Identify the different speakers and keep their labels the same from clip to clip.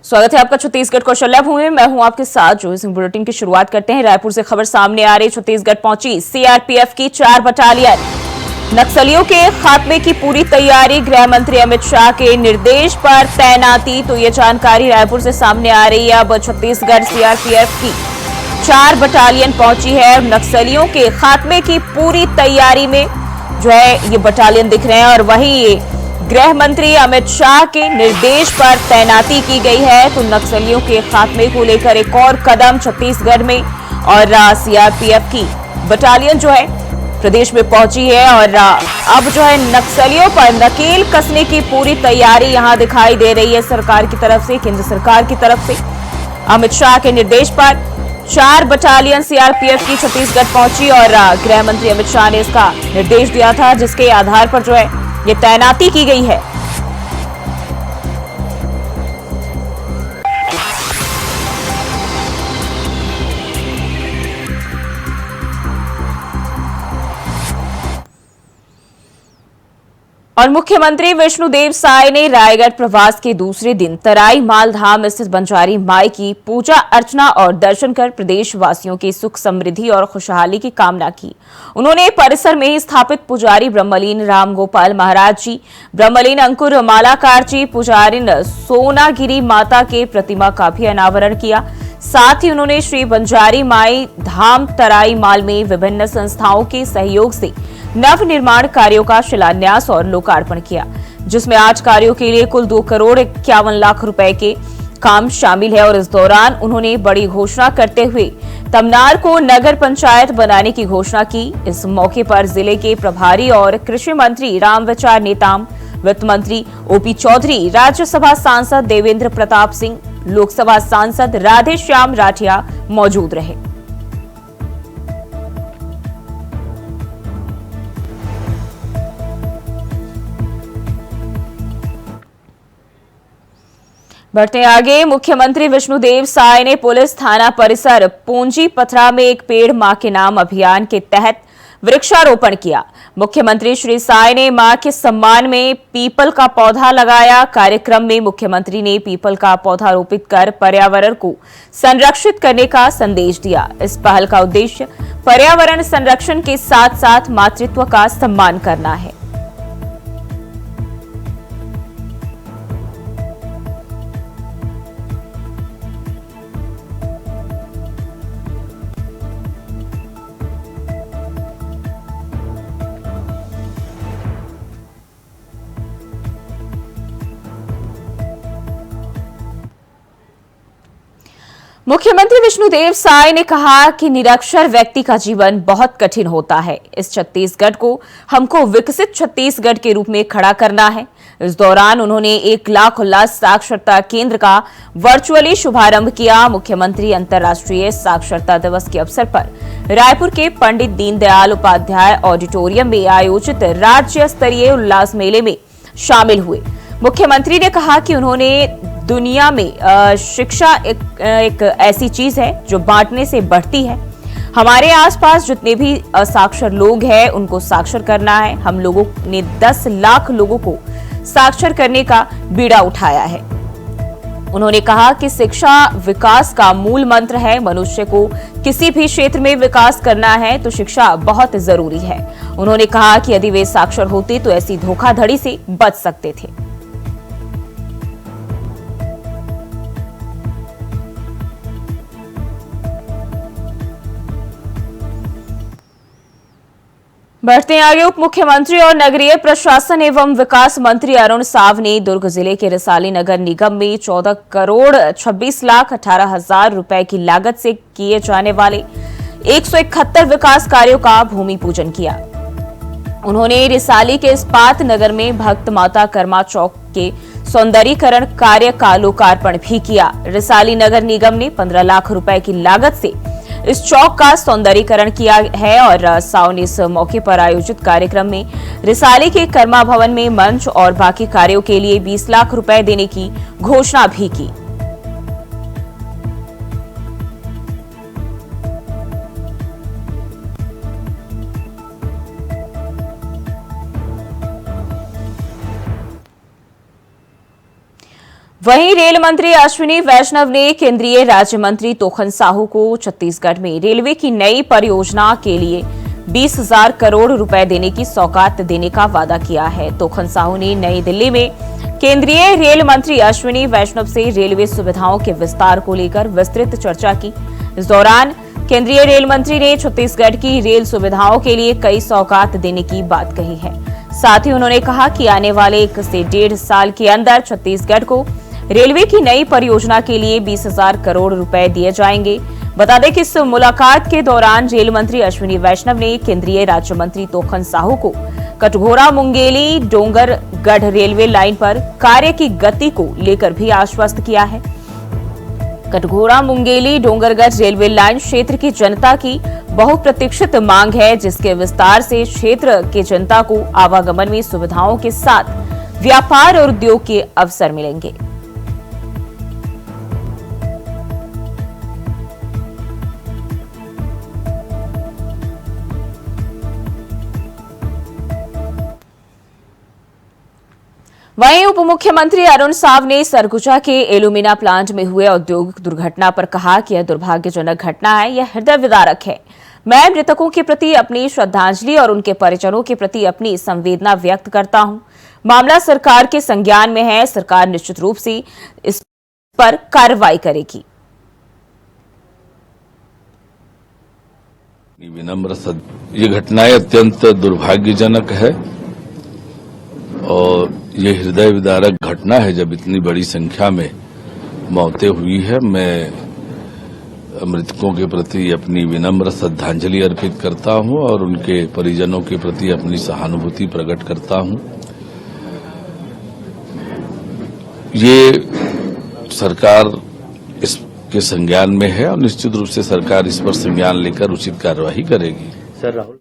Speaker 1: स्वागत है आपका छत्तीसगढ़ कौशल्या भूमि में। मैं हूं आपके साथ जो इस बुलेटिन की शुरुआत करते हैं। रायपुर से खबर सामने आ रही। छत्तीसगढ़ पहुंची सीआरपीएफ की 4 बटालियन। नक्सलियों के खात्मे की पूरी तैयारी, गृह मंत्री अमित शाह के निर्देश पर तैनाती। तो ये जानकारी रायपुर से सामने आ रही है। अब छत्तीसगढ़ सीआरपीएफ की 4 बटालियन पहुंची है। नक्सलियों के खात्मे की पूरी तैयारी में जो है ये बटालियन दिख रहे हैं और वहीं गृह मंत्री अमित शाह के निर्देश पर तैनाती की गई है। तो नक्सलियों के खात्मे को लेकर एक और कदम छत्तीसगढ़ में और सीआरपीएफ की बटालियन जो है प्रदेश में पहुंची है और अब जो है नक्सलियों पर नकेल कसने की पूरी तैयारी यहां दिखाई दे रही है सरकार की तरफ से, केंद्र सरकार की तरफ से। अमित शाह के निर्देश पर 4 बटालियन सीआरपीएफ की छत्तीसगढ़ पहुंची और गृह मंत्री अमित शाह ने इसका निर्देश दिया था, जिसके आधार पर जो है ये तैनाती की गई है। और मुख्यमंत्री विष्णुदेव साय ने रायगढ़ प्रवास के दूसरे दिन तराई मालधाम स्थित बंजारी माई की पूजा अर्चना और दर्शन कर प्रदेश वासियों की सुख समृद्धि और खुशहाली की कामना की। उन्होंने परिसर में स्थापित पुजारी ब्रह्मलीन राम गोपाल महाराज जी, ब्रह्मलीन अंकुर मालाकार जी, पुजारिन सोनागिरी माता के प्रतिमा का भी अनावरण किया। साथ ही उन्होंने श्री बंजारी माई धाम तराई माल में विभिन्न संस्थाओं के सहयोग से नव निर्माण कार्यों का शिलान्यास और लोकार्पण किया, जिसमें 8 कार्यों के लिए कुल 2 करोड़ 51 लाख रुपए के काम शामिल है। और इस दौरान उन्होंने बड़ी घोषणा करते हुए तमनार को नगर पंचायत बनाने की घोषणा की। इस मौके पर जिले के प्रभारी और कृषि मंत्री रामविचार नेताम, वित्त मंत्री ओपी चौधरी, राज्यसभा सांसद देवेंद्र प्रताप सिंह, लोकसभा सांसद राधे श्याम राठिया मौजूद रहे। बढ़ते आगे, मुख्यमंत्री विष्णुदेव साय ने पुलिस थाना परिसर पूंजी पथरा में एक पेड़ मां के नाम अभियान के तहत वृक्षारोपण किया। मुख्यमंत्री श्री साय ने मां के सम्मान में पीपल का पौधा लगाया। कार्यक्रम में मुख्यमंत्री ने पीपल का पौधा रोपित कर पर्यावरण को संरक्षित करने का संदेश दिया। इस पहल का उद्देश्य पर्यावरण संरक्षण के साथ साथ मातृत्व का सम्मान करना है। मुख्यमंत्री विष्णुदेव साय ने कहा कि निरक्षर व्यक्ति का जीवन बहुत कठिन होता है। इस छत्तीसगढ़ को हमको विकसित छत्तीसगढ़ के रूप में खड़ा करना है। इस दौरान उन्होंने 1 लाख उल्लास साक्षरता केंद्र का वर्चुअली शुभारंभ किया। मुख्यमंत्री अंतर्राष्ट्रीय साक्षरता दिवस के अवसर पर रायपुर के पंडित दीनदयाल उपाध्याय ऑडिटोरियम में आयोजित राज्य स्तरीय उल्लास मेले में शामिल हुए। मुख्यमंत्री ने कहा कि उन्होंने दुनिया में शिक्षा एक ऐसी चीज है जो बांटने से बढ़ती है। हमारे आसपास जितने भी असाक्षर लोग हैं उनको साक्षर करना है। हम लोगों ने 10 लाख लोगों को साक्षर करने का बीड़ा उठाया है। उन्होंने कहा कि शिक्षा विकास का मूल मंत्र है। मनुष्य को किसी भी क्षेत्र में विकास करना है तो शिक्षा बहुत जरूरी है। उन्होंने कहा कि यदि वे साक्षर होते तो ऐसी धोखाधड़ी से बच सकते थे। बढ़ते आगे, उप मुख्यमंत्री और नगरीय प्रशासन एवं विकास मंत्री अरुण साव ने दुर्ग जिले के रिसाली नगर निगम में 14 करोड़ 26 लाख 18 हजार रुपए की लागत से किए जाने वाले 171 विकास कार्यों का भूमि पूजन किया। उन्होंने रिसाली के इस्पात नगर में भक्त माता कर्मा चौक के सौंदर्यीकरण कार्य का लोकार्पण भी किया। रिसाली नगर निगम ने 15 लाख रुपए की लागत से इस चौक का सौंदर्यीकरण किया है और साव ने इस मौके पर आयोजित कार्यक्रम में रिसाली के कर्मा भवन में मंच और बाकी कार्यों के लिए 20 लाख रुपए देने की घोषणा भी की। वहीं रेल मंत्री अश्विनी वैष्णव ने केंद्रीय राज्य मंत्री तोखन साहू को छत्तीसगढ़ में रेलवे की नई परियोजना के लिए 20,000 करोड़ रुपए देने की सौगात देने का वादा किया है। तोखन साहू ने नई दिल्ली में केंद्रीय रेल मंत्री अश्विनी वैष्णव से रेलवे सुविधाओं के विस्तार को लेकर विस्तृत चर्चा की। इस दौरान केंद्रीय रेल मंत्री ने छत्तीसगढ़ की रेल सुविधाओं के लिए कई सौगात देने की बात कही है। साथ ही उन्होंने कहा कि आने वाले 1 से 1.5 साल के अंदर छत्तीसगढ़ को रेलवे की नई परियोजना के लिए 20,000 करोड़ रुपए दिए जाएंगे। बता दें कि इस मुलाकात के दौरान रेल मंत्री अश्विनी वैष्णव ने केंद्रीय राज्य मंत्री तोखन साहू को कटघोरा मुंगेली डोंगरगढ़ रेलवे लाइन पर कार्य की गति को लेकर भी आश्वस्त किया है। कटघोरा मुंगेली डोंगरगढ़ रेलवे लाइन क्षेत्र की जनता की बहुप्रतीक्षित मांग है, जिसके विस्तार से क्षेत्र के जनता को आवागमन में सुविधाओं के साथ व्यापार और उद्योग के अवसर मिलेंगे। वहीं उप मुख्यमंत्री अरुण साव ने सरगुजा के एल्यूमिना प्लांट में हुए औद्योगिक दुर्घटना पर कहा कि यह दुर्भाग्यजनक घटना है, यह हृदय विदारक है। मैं मृतकों के प्रति अपनी श्रद्धांजलि और उनके परिजनों के प्रति अपनी संवेदना व्यक्त करता हूं। मामला सरकार के संज्ञान में है, सरकार निश्चित रूप से इस पर कार्रवाई करेगी।
Speaker 2: विनम्र ये घटनाएं अत्यंत दुर्भाग्यजनक है और ये हृदय विदारक घटना है जब इतनी बड़ी संख्या में मौतें हुई है। मैं मृतकों के प्रति अपनी विनम्र श्रद्धांजलि अर्पित करता हूं और उनके परिजनों के प्रति अपनी सहानुभूति प्रकट करता हूं। ये सरकार इसके संज्ञान में है और निश्चित रूप से सरकार इस पर संज्ञान लेकर उचित कार्यवाही करेगी।
Speaker 3: सर राहुल,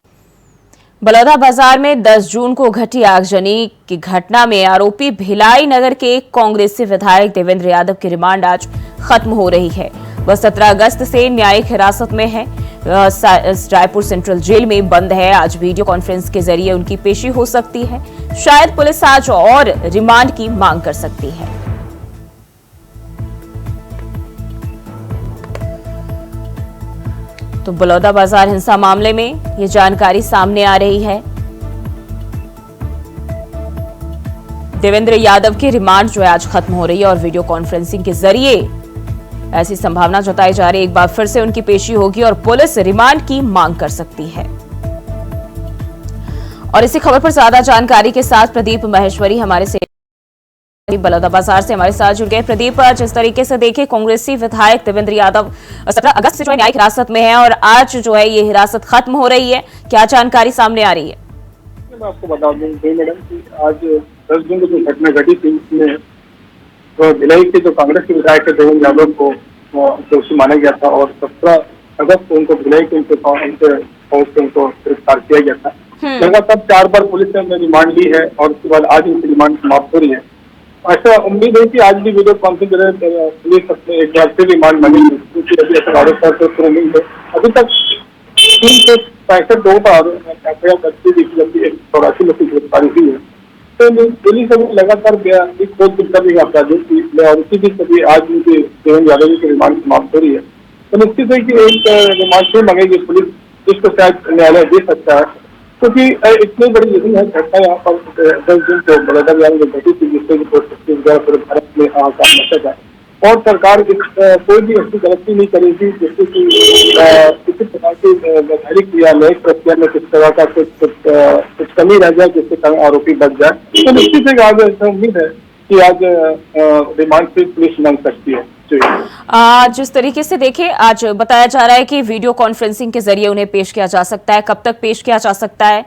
Speaker 1: बलौदाबाजार में 10 जून को घटी आगजनी की घटना में आरोपी भिलाई नगर के कांग्रेसी विधायक देवेंद्र यादव की रिमांड आज खत्म हो रही है। वह 17 अगस्त से न्यायिक हिरासत में है, रायपुर सेंट्रल जेल में बंद है। आज वीडियो कॉन्फ्रेंस के जरिए उनकी पेशी हो सकती है। शायद पुलिस आज और रिमांड की मांग कर सकती है। तो बलौदाबाजार हिंसा मामले में ये जानकारी सामने आ रही है। देवेंद्र यादव की रिमांड जो है आज खत्म हो रही है और वीडियो कॉन्फ्रेंसिंग के जरिए ऐसी संभावना जताई जा रही है एक बार फिर से उनकी पेशी होगी और पुलिस रिमांड की मांग कर सकती है। और इसी खबर पर ज्यादा जानकारी के साथ प्रदीप महेश्वरी हमारे से बलौदाबाजार से हमारे साथ जुड़ गए। प्रदीप, जिस तरीके से देखे कांग्रेसी विधायक देवेंद्र यादव 17 अगस्त से जो है न्यायिक हिरासत में है और आज जो है ये हिरासत खत्म हो रही है, क्या जानकारी सामने आ रही है?
Speaker 4: मैं आपको बता दूं मैडम कि आज 10 जून को जो घटना घटी थी उसमें तो भिलाई के जो कांग्रेस के विधायक देवेंद्र यादव को दोषी माना गया था और 17 अगस्त को उनको भिलाई के उनको गिरफ्तार किया गया था। लगातार 4 बार पुलिस ने रिमांड ली है और उसके बाद आज उनकी रिमांड समाप्त हो रही है। ऐसा उम्मीद है कि आज भी वीडियो कॉन्फ्रेंस पुलिस अपने एक बार फिर रिमांड मांगेगी, क्योंकि अभी ऐसा आरोप है अभी तक 365 लोगों पर एफआईआर दर्ज की जबकि 84 लोग की गिरफ्तारी हुई है। तो पुलिस अभी लगातार खोज कर रही है अपराधियों की और उसी बीच अभी आज उनके देवेंद्र यादव की रिमांड समाप्त हो रही है। तो निश्चित है कि एक रिमांड फिर मांगेगी पुलिस, जिसको शायद न्यायालय दे सकता है, क्योंकि इतनी बड़ी यदि है घटना यहाँ पर 10 जून को बलौदाबाजार में घटी थी, जिससे पूरे भारत में हाहाकार मचा था और सरकार कोई भी ऐसी गलती नहीं करेगी जिससे कि किसी प्रकार की वैधानिक या न्यायिक प्रक्रिया में किस तरह का कुछ कमी रह जाए जिससे कारण आरोपी बच जाए। तो निश्चित है आज ऐसा उम्मीद है कि आज रिमांड से पुलिस मांग सकती है।
Speaker 1: जिस तरीके से देखें, आज बताया जा रहा है कि वीडियो कॉन्फ्रेंसिंग के जरिए उन्हें पेश किया जा सकता है। कब तक पेश किया जा सकता है?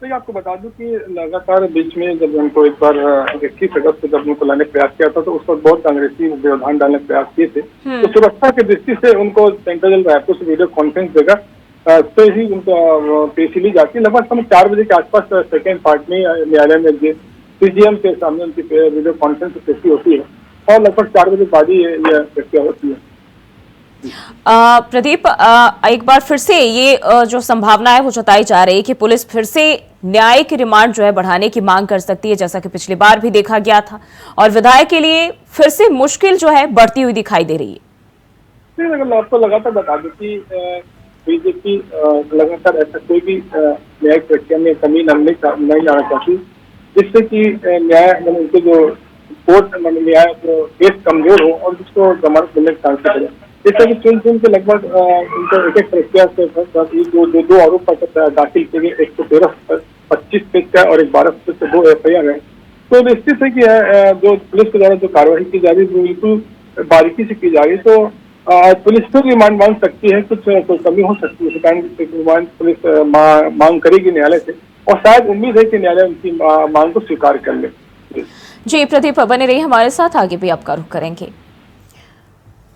Speaker 4: तो आपको बता दूं कि लगातार बीच में जब उनको एक बार 21 अगस्त को जब उनको लाने का प्रयास किया था तो उस पर बहुत कांग्रेसी व्यवधान डालने का प्रयास किए थे। तो सुरक्षा की दृष्टि से उनको सेंट्रल जेल रायपुर से वीडियो कॉन्फ्रेंस देगा से ही उनको पेशी ली जाती है। लगभग समय 4 बजे के आसपास सेकेंड पार्ट में न्यायालय में सीजीएम के सामने उनकी वीडियो कॉन्फ्रेंस पेशी होती है और लगभग 4 बजे बाद ही यह प्रक्रिया होती है।
Speaker 1: प्रदीप, एक बार फिर से ये जो संभावना है वो जताई जा रही है कि पुलिस फिर से न्यायिक रिमांड जो है बढ़ाने की मांग कर सकती है, जैसा कि पिछली बार भी देखा गया था। और विधायक के लिए फिर से मुश्किल जो है बढ़ती हुई दिखाई दे रही है।
Speaker 4: मैं आपको लगातार बता दूं कि बीजेपी लगातार ऐसा कोई भी न्यायिक प्रक्रिया में कमी नहीं लाना चाहती, जिससे कि न्याय उनके जो कोर्ट न्याय केस कमजोर हो और जिसको जमानत मिलने के चांस करे। जैसे कि चुन के लगभग उनको एक प्रक्रिया से दो आरोप पत्र दाखिल किए गए, 113 25 पेज का और 12 पेज से 2 FIR है। तो निश्चित है कि जो पुलिस के द्वारा जो कार्रवाई की जा रही है बिल्कुल बारीकी से की जा रही है। तो पुलिस फिर रिमांड मांग सकती है, कुछ कमी हो सकती है, रिमांड पुलिस मांग करेगी न्यायालय से और शायद उम्मीद है कि न्यायालय उनकी मांग को स्वीकार कर ले।
Speaker 1: जी प्रदीप बने रही हमारे साथ, आगे भी आपका रुख करेंगे।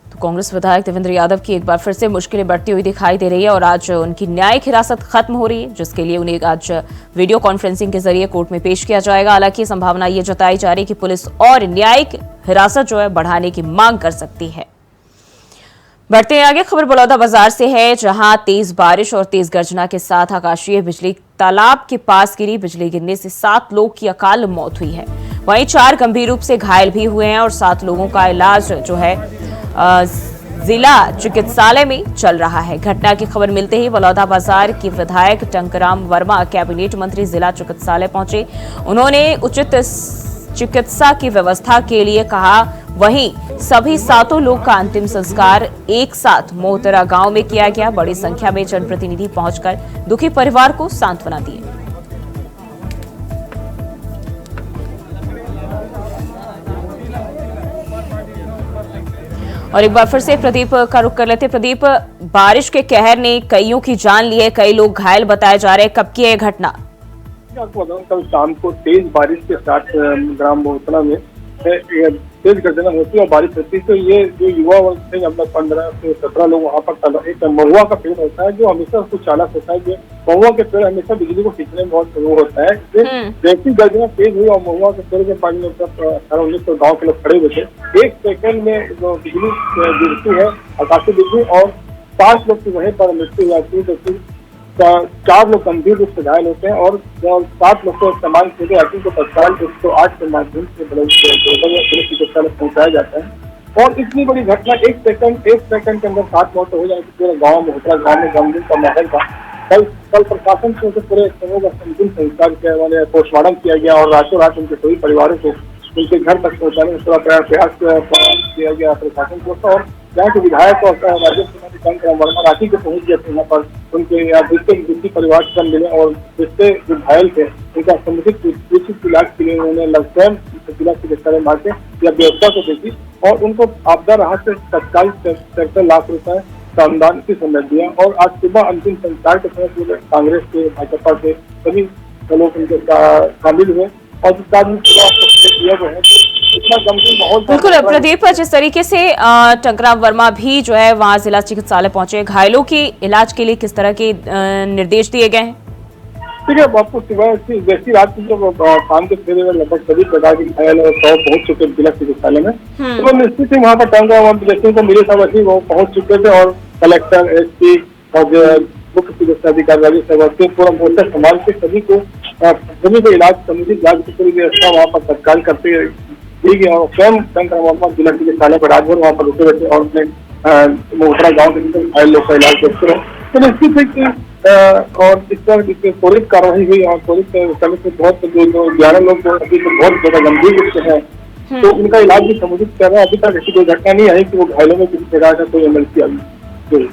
Speaker 1: तो कांग्रेस विधायक देवेंद्र यादव की एक बार फिर से मुश्किलें बढ़ती हुई दिखाई दे रही है और आज उनकी न्यायिक हिरासत खत्म हो रही है, जिसके लिए उन्हें आज वीडियो कॉन्फ्रेंसिंग के जरिए कोर्ट में पेश किया जाएगा। हालांकि संभावना ये जताई जा रही है कि पुलिस और न्यायिक हिरासत जो है बढ़ाने की मांग कर सकती है। बढ़ते हैं आगे, खबर बलौदाबाजार से है, जहां तेज बारिश और तेज गर्जना के साथ आकाशीय बिजली तालाब के पास गिरी। बिजली गिरने से 7 लोग की अकाल मौत हुई है, वहीं 4 गंभीर रूप से घायल भी हुए हैं और 7 लोगों का इलाज जो है जिला चिकित्सालय में चल रहा है। घटना की खबर मिलते ही बलौदाबाजार की विधायक टंकराम वर्मा कैबिनेट मंत्री जिला चिकित्सालय पहुंचे। उन्होंने उचित चिकित्सा की व्यवस्था के लिए कहा। वहीं सभी 7 लोग का अंतिम संस्कार एक साथ मोहतरा गांव में किया गया। बड़ी संख्या में जनप्रतिनिधि पहुंचकर दुखी परिवार को सांत्वना दी। और एक बार फिर से प्रदीप का रुख कर लेते। प्रदीप, बारिश के कहर ने कईयों की जान ली है, कई लोग घायल बताए जा रहे हैं, कब की है घटना?
Speaker 4: आपको बताऊं, कल शाम को तेज बारिश के साथ ग्राम मोहतरा में तेज गर्जना होती है और बारिश होती है। तो ये जो युवा वर्ग थे, हम लोग 15 से 17 लोग वहाँ पर एक महुआ का पेड़ होता है जो हमेशा उसको चालक होता है। जो महुआ के पेड़ हमेशा बिजली को खींचने में बहुत वो होता है। जैसी गर्जना तेज हुई और महुआ के पेड़ के पानी में 18-19 गाँव के लोग खड़े हुए थे। 1 सेकंड में जो बिजली गिरती है, आकाशीय बिजली, और 5 लोग की वहीं पर मृत्यु हो जाती है, जबकि 4 लोग गंभीर रूप से घायल होते हैं और 7 लोग को सामान सीधे आती को तत्काल 108 के माध्यम से पुलिस चिकित्सालय पहुंचाया जाता है। और इतनी बड़ी घटना 1 सेकंड के अंदर 7 मौत हो जाएगी। पूरे गाँव में गमगीन का माहौल था। कल प्रशासन से पूरे समूह का अंतिम संस्कार किया, पोस्टमार्टम किया गया और रातों रात उनके सभी परिवारों को उनके घर तक पहुंचाने में पूरा प्रयास किया गया प्रशासन को। और यहाँ के विधायक और राज्य टंकराम वर्मा रांची के पहुंच गए थे यहाँ पर उनके दुखी परिवार से मिले और जिससे जो घायल थे उनका समुचित इलाज के लिए उन्होंने स्वयं जिला चिकित्सालय मार्ग या व्यवस्था को देखी और उनको आपदा राहत से तत्काल 73 लाख रुपए का अनुदान की समय दिया। और आज सुबह अंतिम संस्कार के समय पूरे कांग्रेस के, भाजपा के सभी लोग उनके शामिल हुए और
Speaker 1: बिल्कुल प्रदीप, जिस तरीके से टंकराम वर्मा भी जो है वहां जिला चिकित्सालय पहुंचे, घायलों के इलाज के लिए किस तरह के निर्देश दिए गए हैं?
Speaker 4: ठीक है, आपको सुबह जैसी रात की जब शाम के 6 बजे लगभग सभी प्रकार के घायल और 100 पहुंच चुके जिला चिकित्सालय में। तो निश्चित ही वहाँ पर टंकराम जैसे को मिले था वैसे वो पहुंच चुके थे और कलेक्टर, SP और मुख्य चिकित्सा अधिकारी पूरा मोर्चा संभाल के सभी को इलाज समुचित इलाज की पूरी व्यवस्था वहाँ पर तत्काल करते ठीक है। और स्वयं टंकराम वर्मा जिला चिकित्सालय पर राजभर वहाँ पर रुके बैठे और अपने मोहतरा गाँव के घायल लोग का इलाज करते रहे। तो निश्चित है कि और इस तरह त्वरित कार्रवाई हुई और त्वरित समय से बहुत जो 11 लोग अभी तो बहुत ज्यादा गंभीर रूप से है, तो उनका इलाज भी समुचित कर रहे हैं। अभी तक ऐसी कोई घटना नहीं आई कि वो घायलों में किसी प्रकार का कोई इमरजेंसी आई।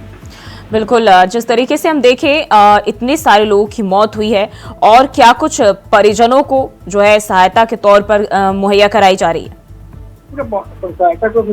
Speaker 1: बिल्कुल, जिस तरीके से हम देखें इतने सारे लोगों की मौत हुई है और क्या कुछ परिजनों को जो है सहायता के तौर पर मुहैया कराई जा रही है?
Speaker 4: सहायता को जो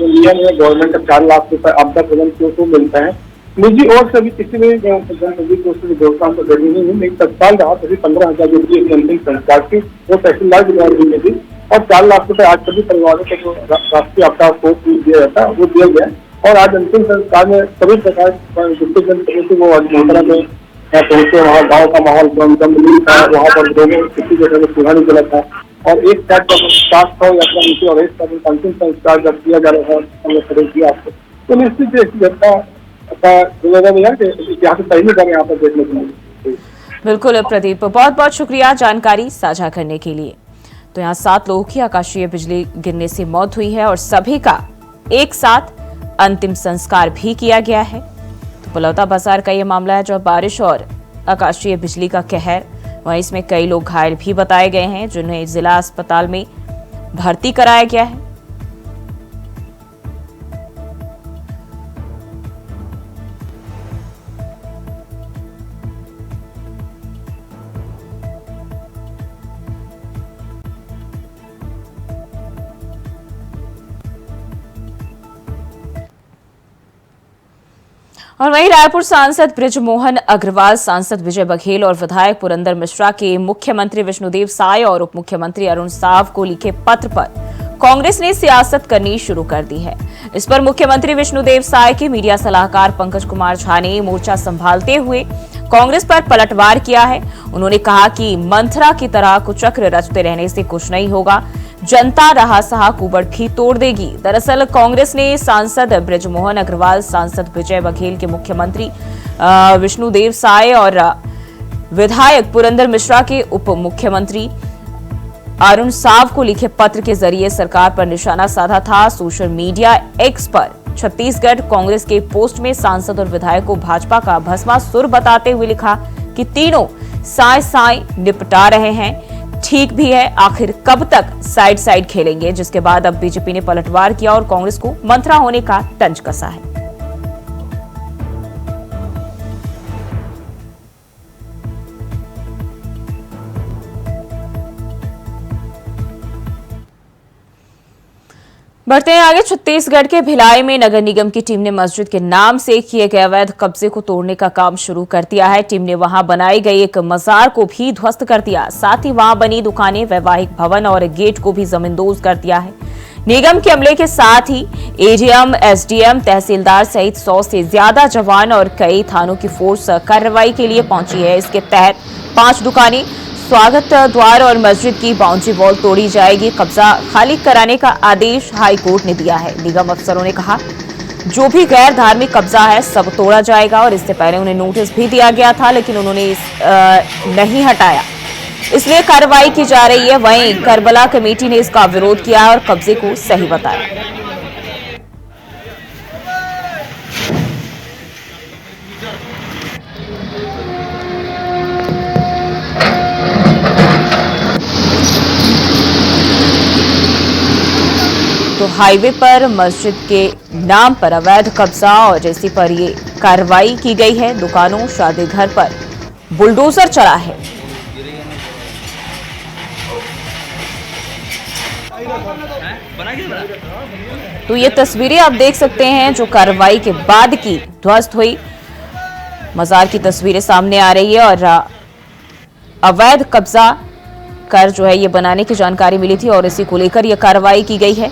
Speaker 4: नियम है गवर्नमेंट का 4 लाख रुपए आपदा प्रबंधन को मिलता है। निजी और से भी किसी भी व्यवस्था को देनी नहीं है। तत्काल रहा तभी 15,000 जो अंतिम संस्कार की वो तहसीलदार की द्वारा दी गई थी और 4 लाख रुपए आज सभी परिवारों को जो राष्ट्रीय आपदा कोष दिया जाता है वो दिया गया। और आज अंतिम संस्कार में सभी प्रकार जितने जनप्रतिनिधि वो आज मोहतरा में पहुंचे। वहाँ गाँव का माहौल गंभीर था, वहाँ पर दोनों किसी जगह में चूल्हा नहीं जला था और एक साथ जब 700 यात्रा नीचे और एक साथ अंतिम संस्कार जब किया जा रहा था आपको, तो निश्चित घटना इतिहास पहली बार यहाँ पर देखने को मिली।
Speaker 1: बिल्कुल प्रदीप, बहुत बहुत शुक्रिया जानकारी साझा करने के लिए। तो यहाँ 7 लोगों की आकाशीय बिजली गिरने से मौत हुई है और सभी का एक साथ अंतिम संस्कार भी किया गया है। तो बलौदा बाजार का ये मामला है, जो बारिश और आकाशीय बिजली का कहर, वहीं इसमें कई लोग घायल भी बताए गए हैं, जिन्हें जिला अस्पताल में भर्ती कराया गया है। और वहीं रायपुर सांसद बृजमोहन अग्रवाल, सांसद विजय बघेल और विधायक पुरंदर मिश्रा के मुख्यमंत्री विष्णुदेव साय और उप मुख्यमंत्री अरुण साव को लिखे पत्र पर कांग्रेस ने सियासत करनी शुरू कर दी है। इस पर मुख्यमंत्री विष्णुदेव साय के मीडिया सलाहकार पंकज कुमार झा ने मोर्चा संभालते हुए कांग्रेस पर पलटवार किया है। उन्होंने कहा कि मंथरा की तरह कुचक्र रचते रहने से कुछ नहीं होगा, जनता रहा सहा कुबड़ भी तोड़ देगी। दरअसल कांग्रेस ने सांसद बृजमोहन अग्रवाल, सांसद विजय बघेल के मुख्यमंत्री विष्णुदेव साय और विधायक पुरंदर मिश्रा के उप मुख्यमंत्री अरुण साव को लिखे पत्र के जरिए सरकार पर निशाना साधा था। सोशल मीडिया एक्स पर छत्तीसगढ़ कांग्रेस के पोस्ट में सांसद और विधायक को भाजपा का भस्मासुर बताते हुए लिखा कि तीनों साय साय निपटा रहे हैं, ठीक भी है, आखिर कब तक साइड साइड खेलेंगे। जिसके बाद अब बीजेपी ने पलटवार किया और कांग्रेस को मंथरा होने का तंज कसा है। बढ़ते हैं आगे। छत्तीसगढ़ के भिलाई में नगर निगम की टीम ने मस्जिद के नाम से किए गए अवैध कब्जे को तोड़ने का काम शुरू कर दिया है। टीम ने वहां बनाई गई एक मजार को भी ध्वस्त कर दिया, साथ ही वहां बनी दुकानें, वैवाहिक भवन और गेट को भी जमींदोज कर दिया है। निगम के अमले के साथ ही एडीएम, एसडीएम, तहसीलदार सहित 100 से ज्यादा जवान और कई थानों की फोर्स कार्रवाई के लिए पहुंची है। इसके तहत 5 दुकानें, स्वागत द्वार और मस्जिद की बाउंड्री वॉल तोड़ी जाएगी। कब्जा खाली कराने का आदेश हाई कोर्ट ने दिया है। निगम अफसरों ने कहा जो भी गैर धार्मिक कब्जा है सब तोड़ा जाएगा और इससे पहले उन्हें नोटिस भी दिया गया था, लेकिन उन्होंने नहीं हटाया, इसलिए कार्रवाई की जा रही है। वहीं करबला कमेटी ने इसका विरोध किया और कब्जे को सही बताया। तो हाईवे पर मस्जिद के नाम पर अवैध कब्जा और इसी पर ये कार्रवाई की गई है। दुकानों, शादी घर पर बुलडोजर चला है। तो ये तस्वीरें आप देख सकते हैं जो कार्रवाई के बाद की ध्वस्त हुई मजार की तस्वीरें सामने आ रही है और अवैध कब्जा कर जो है ये बनाने की जानकारी मिली थी और इसी को लेकर यह कार्रवाई की गई है।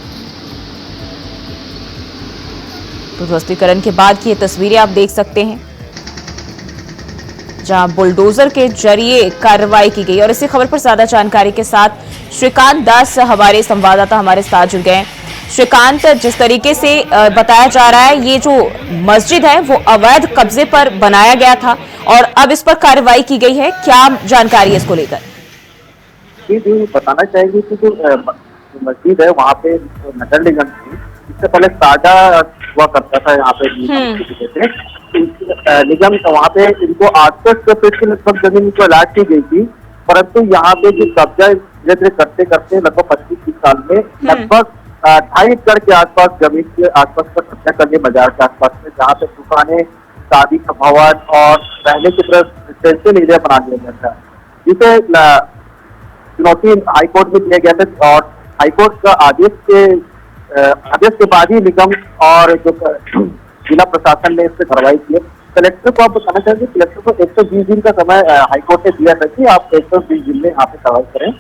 Speaker 1: तो ध्वस्तीकरण के बाद की ये तस्वीरें आप देख सकते हैं जहां बुलडोजर के जरिए कार्रवाई की गई। और इसी खबर पर ज्यादा जानकारी के साथ श्रीकांत दास हमारे संवाददाता हमारे साथ जुड़ गए। श्रीकांत, जिस तरीके से बताया जा रहा है ये जो मस्जिद है वो अवैध कब्जे पर बनाया गया था और अब इस पर कार्रवाई की गई है, क्या जानकारी है इसको लेकर?
Speaker 3: जी बताना चाहेंगे कि जो मस्जिद है वहाँ पे नगर निगम थी, इससे पहले सादा हुआ करता था यहाँ पे निगम, वहाँ पे इनको 68 फीट की लगभग जमीन को अलाट की गई थी, परंतु यहाँ पे जो कब्जा करते करते लगभग 25 साल में लगभग 2.5 एकड़ के आसपास जमीन के आसपास पर कब्जा करने बाजार के आसपास में, जहाँ पे दुकानें, शादी का भवन और रहने की तरफ रेजिडेंशियल एरिया बना दिया गया था, जिसे चुनौती हाईकोर्ट में दिया गया था। और हाईकोर्ट का आदेश के बाद ही निगम और जो जिला प्रशासन ने इस पर कार्रवाई की। कलेक्टर को आप बताना चाहेंगे, कलेक्टर को 120 दिन का समय हाईकोर्ट ने दिया था कि आप 120 दिन में यहाँ पे कार्रवाई करें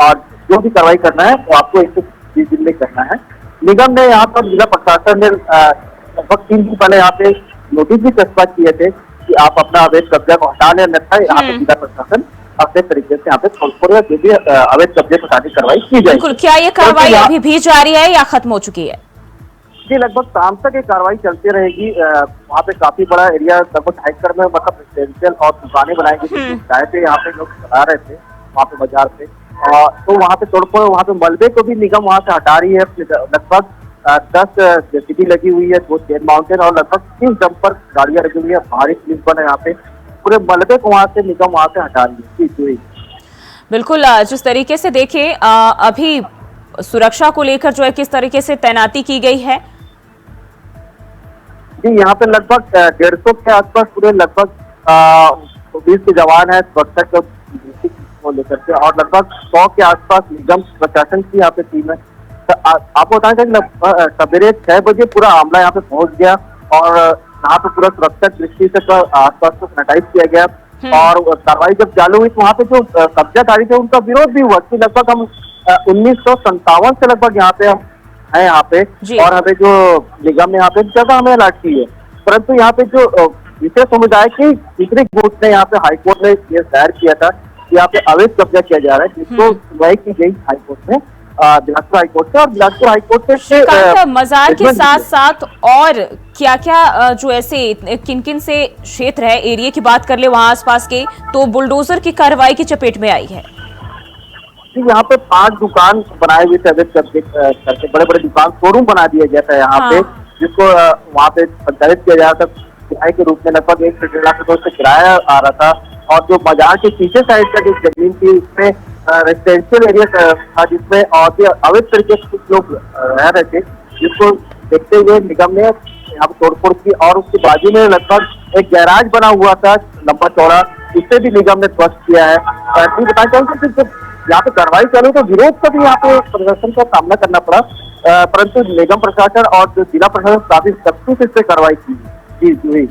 Speaker 3: और जो भी कार्रवाई करना है वो आपको 120 दिन में करना है। निगम ने यहाँ पर जिला प्रशासन ने लगभग 3 दिन पहले यहाँ पे नोटिस भी चस्पा किए थे कि आप अपना अवैध कब्जा को हटा लें, अन्यथा यहाँ पे जिला प्रशासन अपने तरीके से यहाँ पे थोड़ा जो भी अवैध कब्जे को हटाने की कार्रवाई की जाएगी।
Speaker 1: क्या ये कार्रवाई अभी भी जारी है या खत्म हो चुकी है?
Speaker 3: जी, लगभग शाम तक ये कार्रवाई चलती रहेगी। वहाँ पे काफी बड़ा एरिया, लगभग 2.5 एकड़ में मतलब रेजिडेंशियल और दुकानें बनाई गई थी। चाय पे यहाँ पे लोग चला रहे थे वहाँ पे बाजार पे, तो वहाँ पे तोड़फोड़, वहाँ पे मलबे को भी निगम वहाँ से हटा रही है। लगभग 10 जेसीबी लगी हुई है, 2 चेन माउंटेन और लगभग 30 डंपर गाड़ियां लगी हुई है। भारी पुलिस बल है यहाँ पे, पूरे मलबे को वहाँ से निगम वहाँ से हटा रही है।
Speaker 1: बिल्कुल, जिस तरीके से देखें अभी सुरक्षा को लेकर जो है किस तरीके से तैनाती की गई है?
Speaker 3: जी, यहाँ पे लगभग 150 के आसपास पूरे लगभग 20 के जवान है सुरक्षा को लेकर के, और लगभग 100 के आसपास निगम प्रशासन की यहाँ पे टीम है। तो आपको बताना चाहिए सवेरे 6 बजे पूरा आमला यहाँ पे पहुंच गया और यहाँ पे पूरा सुरक्षा दृष्टि से आसपास को सैनिटाइज किया गया। और कार्रवाई जब चालू हुई तो वहाँ पे जो कब्जाधारी थे उनका विरोध भी हुआ कि लगभग हम 1957 से लगभग यहाँ पे हम है यहाँ पे, और हमें जो निगम ने यहाँ पे जगह हमें अलॉट की है, परंतु यहाँ पे जो विशेष समुदाय की तीसरी कोर्ट ने यहाँ पे हाईकोर्ट ने केस दायर किया था कि यहाँ पे अवैध कब्जा किया जा रहा है, जिसको सुनवाई की गई हाईकोर्ट में, बिलासपुर हाईकोर्ट से। और बिलासपुर हाईकोर्ट से
Speaker 1: मजार के साथ साथ और क्या क्या जो ऐसे किन किन से क्षेत्र है, एरिया की बात कर ले वहां आसपास के, तो बुलडोजर की कार्रवाई की चपेट में आई है?
Speaker 3: यहाँ पे 5 दुकान बनाए हुए थे अवैध कब्जे करके, बड़े बड़े दुकान शोरूम बना दिया गया था यहाँ पे, जिसको वहाँ पे संचालित किया जा रहा था किराए के रूप में। लगभग 1 से 1.5 लाख रुपए से किराया आ रहा था। और जो बाजार के पीछे साइड का जो जमीन थी उसमें रेजिडेंशियल एरिया था, जिसमें और भी अवैध तरीके से कुछ लोग रह रहे थे, जिसको देखते हुए निगम ने यहाँ पे तोड़फोड़ की। और उसके बाजू में लगभग एक गैराज बना हुआ था लंबा चौड़ा, इसे भी निगम ने ध्वस्त किया है। बताना चाहूँगा कि यहाँ पे कार्रवाई चालू तो विरोध का भी यहाँ पे प्रदर्शन का सामना करना पड़ा, परंतु निगम प्रशासन और जो जिला प्रशासन काफी सख्ती से इस पे कार्रवाई की। जी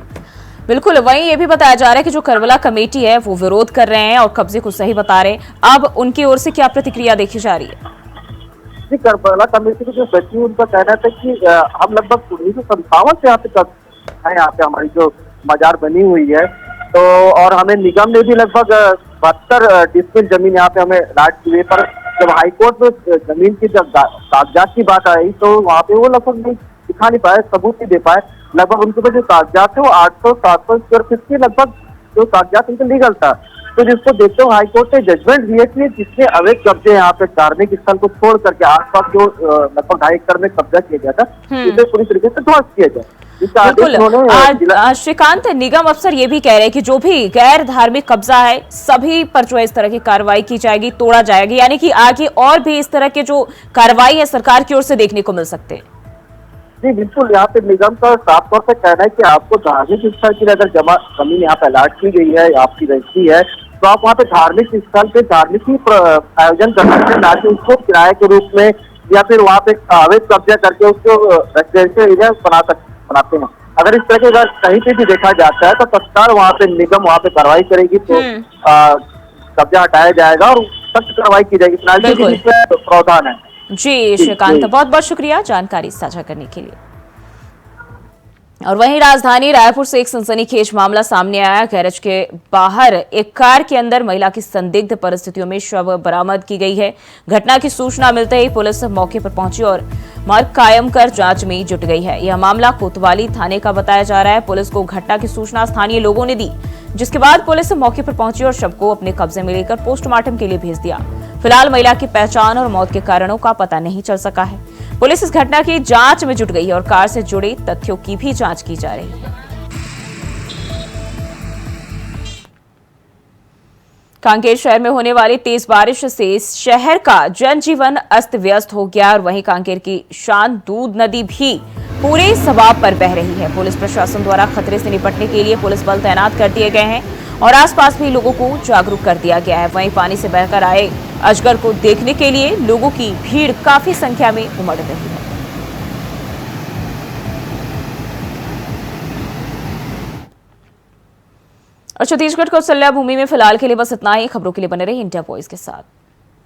Speaker 1: बिल्कुल, वहीं ये भी बताया जा रहा है कि जो करबला कमेटी है वो विरोध कर रहे हैं और कब्जे को सही बता रहे हैं। अब उनकी ओर से क्या प्रतिक्रिया देखी जा रही है?
Speaker 3: जी, करबला कमेटी के जो सचिव, उनका कहना था कि हम लगभग 1957 से यहाँ पे हमारी जो मजार बनी हुई है, तो और हमें निगम ने भी लगभग 72 डिस्ट्रिक्ट जमीन यहाँ पे हमें अलॉट की है। पर जब हाईकोर्ट में जमीन की जब कागजात की बात आई तो वहाँ पे वो लगभग नहीं दिखा नहीं पाए, सबूत नहीं दे पाए। लगभग उनके पास जो कागजात थे वो 800-700 स्क्वायर फीट के लगभग जो कागजात उनके लीगल था। तो जिसको देखते हुए हाईकोर्ट ने जजमेंट दिया कि जिसने अवैध कब्जे यहाँ पे धार्मिक स्थल को छोड़ करके आसपास जो लगभग 2.5 एकड़ में कब्जा किया गया था, उसे पूरी तरीके से ध्वस्त किया जाए।
Speaker 1: बिल्कुल, श्रीकांत, निगम अफसर ये भी कह रहे हैं कि जो भी गैर धार्मिक कब्जा है सभी पर जो है इस तरह की कार्रवाई की जाएगी, तोड़ा जाएगी, यानी कि आगे और भी इस तरह के जो कार्रवाई है सरकार की ओर से देखने को मिल सकते हैं।
Speaker 3: जी बिल्कुल, यहाँ पे निगम का साफ तौर पे कहना है कि आपको धार्मिक स्थल की अगर जमीन यहाँ पे अलॉट की गई है, आपकी रजिस्ट्री है, तो आप वहाँ पे धार्मिक स्थल पे धार्मिक ही आयोजन कर सकते हैं, ना कि उसको किराए के रूप में या फिर वहाँ पे अवैध कब्जा करके उसको रेजिडेंशियल एरिया बनाते हैं। अगर इस तरह के अगर कहीं पे भी देखा जाता है तो तत्काल वहाँ पे निगम वहाँ पे कार्रवाई करेगी, तो कब्जा हटाया जाएगा और सख्त कार्रवाई की जाएगी। प्रावधान है।
Speaker 1: जी श्रीकांत, बहुत बहुत शुक्रिया जानकारी साझा करने के लिए। और वहीं राजधानी रायपुर से एक सनसनीखेज मामला सामने आया। गैरेज के बाहर एक कार के अंदर महिला की संदिग्ध परिस्थितियों में शव बरामद की गई है। घटना की सूचना मिलते ही पुलिस मौके पर पहुंची और मार्ग कायम कर जांच में जुट गई है। यह मामला कोतवाली थाने का बताया जा रहा है। पुलिस को घटना की सूचना स्थानीय लोगों ने दी, जिसके बाद पुलिस मौके पर पहुंची और शव को अपने कब्जे में लेकर पोस्टमार्टम के लिए भेज दिया। फिलहाल महिला की पहचान और मौत के कारणों का पता नहीं चल सका है। पुलिस इस घटना की जांच में जुट गई है और कार से जुड़े तथ्यों की भी जांच की जा रही है। कांकेर शहर में होने वाली तेज बारिश से शहर का जनजीवन अस्त व्यस्त हो गया और वहीं कांकेर की शान दूध नदी भी पूरे सवाब पर बह रही है। पुलिस प्रशासन द्वारा खतरे से निपटने के लिए पुलिस बल तैनात कर दिए गए हैं और आसपास भी लोगों को जागरूक कर दिया गया है। वहीं पानी से बहकर आए अजगर को देखने के लिए लोगों की भीड़ काफी संख्या में उमड़ रही है। और छत्तीसगढ़ को सल्ला भूमि में फिलहाल के लिए बस इतना ही। खबरों के लिए बने रहिए इंडिया वॉइस के साथ।